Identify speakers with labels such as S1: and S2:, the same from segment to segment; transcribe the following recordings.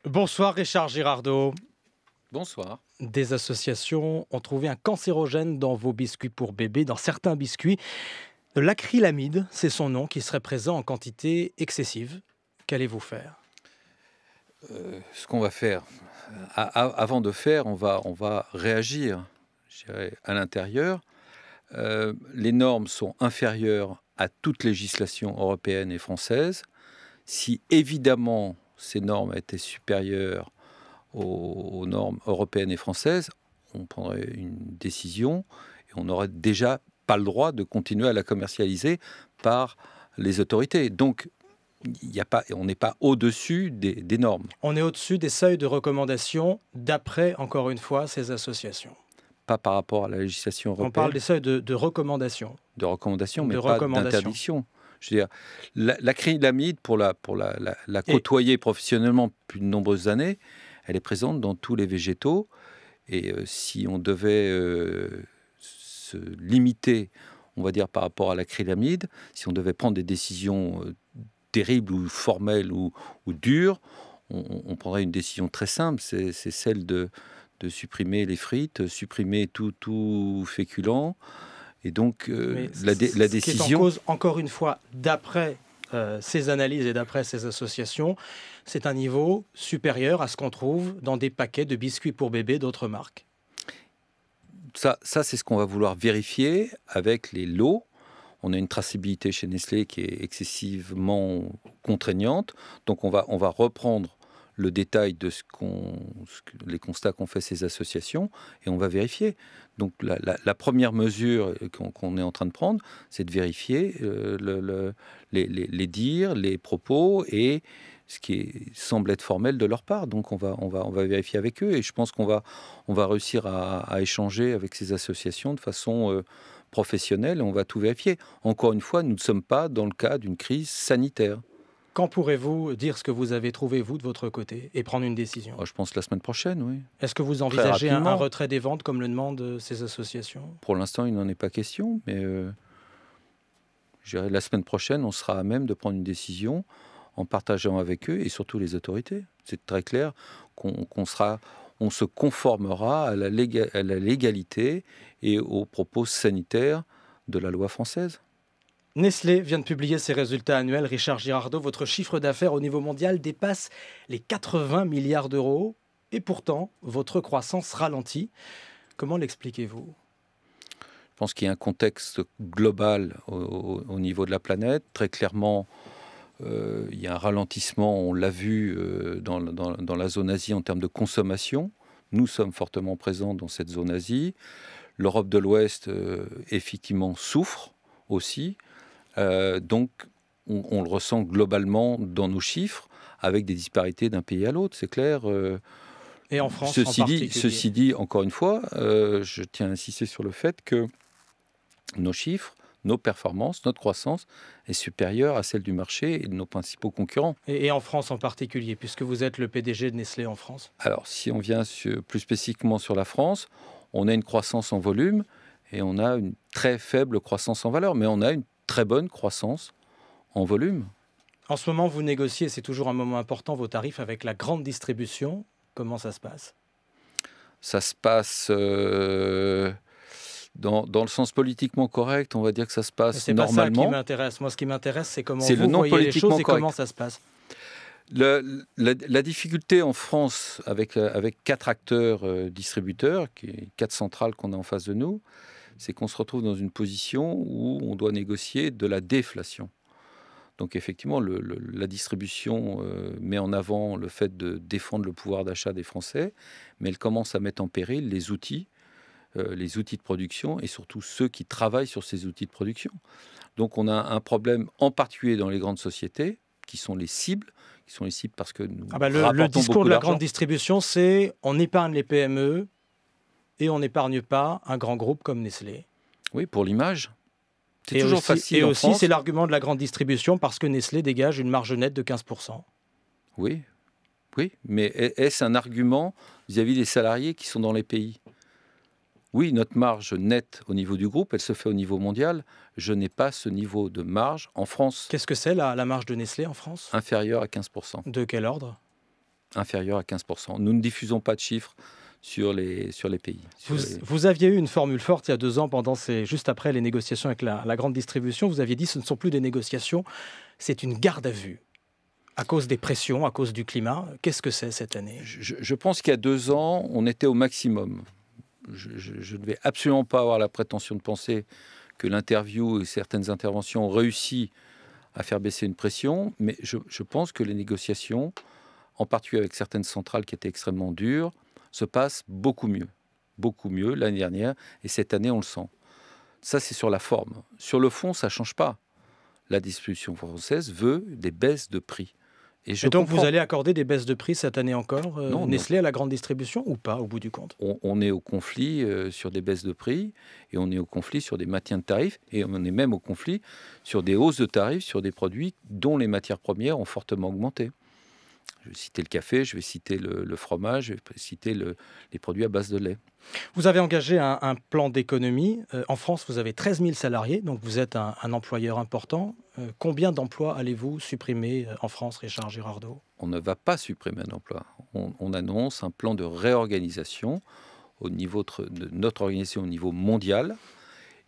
S1: Bonsoir Richard Girardot.
S2: Bonsoir.
S1: Des associations ont trouvé un cancérogène dans vos biscuits pour bébés, dans certains biscuits. De l'acrylamide, c'est son nom, qui serait présent en quantité excessive. Qu'allez-vous faire?
S2: Ce qu'on va faire, avant de faire, on va réagir, je dirais, à l'intérieur. Les normes sont inférieures à toute législation européenne et française. Si évidemment ces normes étaient supérieures aux normes européennes et françaises, on prendrait une décision et on n'aurait déjà pas le droit de continuer à la commercialiser par les autorités. Donc, on n'est pas au-dessus des normes.
S1: On est au-dessus des seuils de recommandation d'après, encore une fois, ces associations.
S2: Pas par rapport à la législation européenne.
S1: On parle des seuils de recommandation.
S2: De recommandation, mais pas d'interdiction. Je veux dire, l'acrylamide, pour la côtoyer professionnellement depuis de nombreuses années, elle est présente dans tous les végétaux. Et si on devait se limiter, on va dire, par rapport à l'acrylamide, si on devait prendre des décisions terribles ou formelles ou dures, on prendrait une décision très simple, c'est celle de supprimer les frites, supprimer tout féculent. Et donc, la décision...
S1: Ce qui est en cause, encore une fois, d'après ces analyses et d'après ces associations, c'est un niveau supérieur à ce qu'on trouve dans des paquets de biscuits pour bébés d'autres marques.
S2: Ça c'est ce qu'on va vouloir vérifier avec les lots. On a une traçabilité chez Nestlé qui est excessivement contraignante. Donc, on va reprendre le détail de les constats qu'ont fait ces associations et on va vérifier. Donc la première mesure qu'on est en train de prendre, c'est de vérifier les dires, les propos et ce qui semble être formel de leur part. Donc on va vérifier avec eux et je pense qu'on va réussir à échanger avec ces associations de façon professionnelle et on va tout vérifier. Encore une fois, nous ne sommes pas dans le cas d'une crise sanitaire.
S1: Quand pourrez-vous dire ce que vous avez trouvé, vous, de votre côté, et prendre une décision?
S2: Je pense la semaine prochaine, oui.
S1: Est-ce que vous envisagez un retrait des ventes, comme le demandent ces associations?
S2: Pour l'instant, il n'en est pas question, mais je dirais, la semaine prochaine, on sera à même de prendre une décision en partageant avec eux, et surtout les autorités. C'est très clair on se conformera à la légalité et aux propos sanitaires de la loi française.
S1: Nestlé vient de publier ses résultats annuels. Richard Girardot, votre chiffre d'affaires au niveau mondial dépasse les 80 milliards d'euros. Et pourtant, votre croissance ralentit. Comment l'expliquez-vous?
S2: Je pense qu'il y a un contexte global au niveau de la planète. Très clairement, il y a un ralentissement, on l'a vu dans la zone Asie en termes de consommation. Nous sommes fortement présents dans cette zone Asie. L'Europe de l'Ouest, effectivement, souffre aussi. Donc, on le ressent globalement dans nos chiffres, avec des disparités d'un pays à l'autre, c'est clair.
S1: Et en France, en particulier.
S2: Ceci dit, encore une fois, je tiens à insister sur le fait que nos chiffres, nos performances, notre croissance est supérieure à celle du marché et de nos principaux concurrents.
S1: Et en France en particulier, puisque vous êtes le PDG de Nestlé en France.
S2: Alors, si on vient plus spécifiquement sur la France, on a une croissance en volume et on a une très faible croissance en valeur, mais on a une très bonne croissance en volume.
S1: En ce moment, vous négociez, c'est toujours un moment important, vos tarifs avec la grande distribution. Comment ça se passe?
S2: Ça se passe dans le sens politiquement correct, on va dire que ça se passe normalement.
S1: C'est pas ça qui m'intéresse. Moi, ce qui m'intéresse, c'est comment vous voyez les choses et comment ça se passe.
S2: La difficulté en France, avec 4 acteurs distributeurs, 4 centrales qu'on a en face de nous, c'est qu'on se retrouve dans une position où on doit négocier de la déflation. Donc effectivement, la distribution met en avant le fait de défendre le pouvoir d'achat des Français, mais elle commence à mettre en péril les outils de production et surtout ceux qui travaillent sur ces outils de production. Donc on a un problème en particulier dans les grandes sociétés, qui sont les cibles parce que nous
S1: le discours de la grande distribution, c'est on épargne les PME et on n'épargne pas un grand groupe comme Nestlé.
S2: Oui, pour l'image. C'est toujours facile.
S1: Et
S2: en
S1: aussi,
S2: France.
S1: c'est l'argument de la grande distribution parce que Nestlé dégage une marge nette de 15%.
S2: Oui, mais est-ce un argument vis-à-vis des salariés qui sont dans les pays? Oui, notre marge nette au niveau du groupe, elle se fait au niveau mondial. Je n'ai pas ce niveau de marge en France.
S1: Qu'est-ce que c'est la marge de Nestlé en France?
S2: Inférieure à 15%.
S1: De quel ordre?
S2: inférieur à 15%. Nous ne diffusons pas de chiffres sur les pays.
S1: Vous aviez eu une formule forte il y a 2 ans, juste après les négociations avec la grande distribution. Vous aviez dit ce ne sont plus des négociations, c'est une garde à vue. À cause des pressions, à cause du climat, qu'est-ce que c'est cette année ?
S2: Je pense qu'il y a 2 ans, on était au maximum. Je ne vais absolument pas avoir la prétention de penser que l'interview et certaines interventions ont réussi à faire baisser une pression, mais je pense que les négociations, en particulier avec certaines centrales qui étaient extrêmement dures, se passent beaucoup mieux l'année dernière, et cette année on le sent. Ça c'est sur la forme. Sur le fond, ça ne change pas. La distribution française veut des baisses de prix.
S1: Et donc vous allez accorder des baisses de prix cette année encore, Nestlé à la grande distribution ou pas au bout du compte ?
S2: On est au conflit sur des baisses de prix, et on est au conflit sur des maintiens de tarifs, et on est même au conflit sur des hausses de tarifs sur des produits dont les matières premières ont fortement augmenté. Je vais citer le café, je vais citer le fromage, je vais citer les produits à base de lait.
S1: Vous avez engagé un plan d'économie. En France, vous avez 13 000 salariés, donc vous êtes un employeur important. Combien d'emplois allez-vous supprimer en France, Richard Girardot ?
S2: On ne va pas supprimer un emploi. On annonce un plan de réorganisation au niveau de notre organisation au niveau mondial.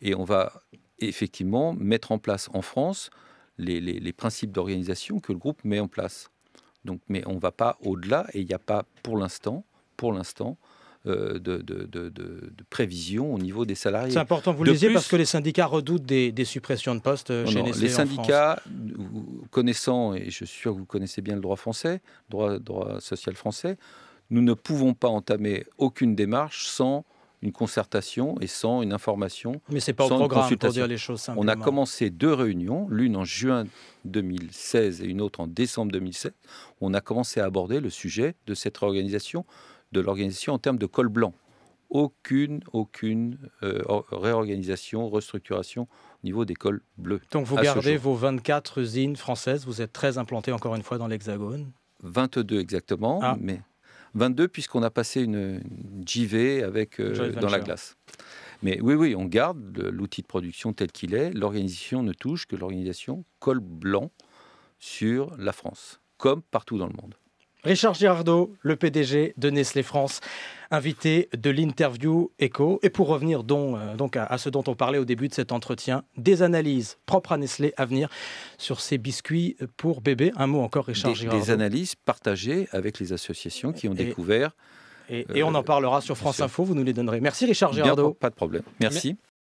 S2: Et on va effectivement mettre en place en France les principes d'organisation que le groupe met en place. Donc, mais on ne va pas au-delà, et il n'y a pas pour l'instant, de prévision au niveau des salariés.
S1: C'est important, vous le disiez, parce que les syndicats redoutent des suppressions de postes chez Nestlé.
S2: Les syndicats, connaissant, et je suis sûr que vous connaissez bien le droit français, droit social français, nous ne pouvons pas entamer aucune démarche sans une concertation et sans une information.
S1: Mais ce n'est pas au programme, pour dire les choses simplement.
S2: On a commencé 2 réunions, l'une en juin 2016 et une autre en décembre 2017. On a commencé à aborder le sujet de cette réorganisation, de l'organisation en termes de col blanc. Aucune réorganisation, restructuration au niveau des cols bleus.
S1: Donc vous gardez vos 24 usines françaises, vous êtes très implanté encore une fois dans l'Hexagone.
S2: 22 exactement, mais 22 puisqu'on a passé une JV avec, dans la glace. Mais oui, on garde l'outil de production tel qu'il est. L'organisation ne touche que l'organisation col blanc sur la France, comme partout dans le monde.
S1: Richard Girardot, le PDG de Nestlé France, invité de l'interview Écho. Et pour revenir donc à ce dont on parlait au début de cet entretien, des analyses propres à Nestlé à venir sur ces biscuits pour bébés. Un mot encore, Richard Girardot.
S2: Des analyses partagées avec les associations qui ont découvert.
S1: Et on en parlera sur France Info, vous nous les donnerez. Merci Richard Girardot.
S2: Pas de problème. Merci.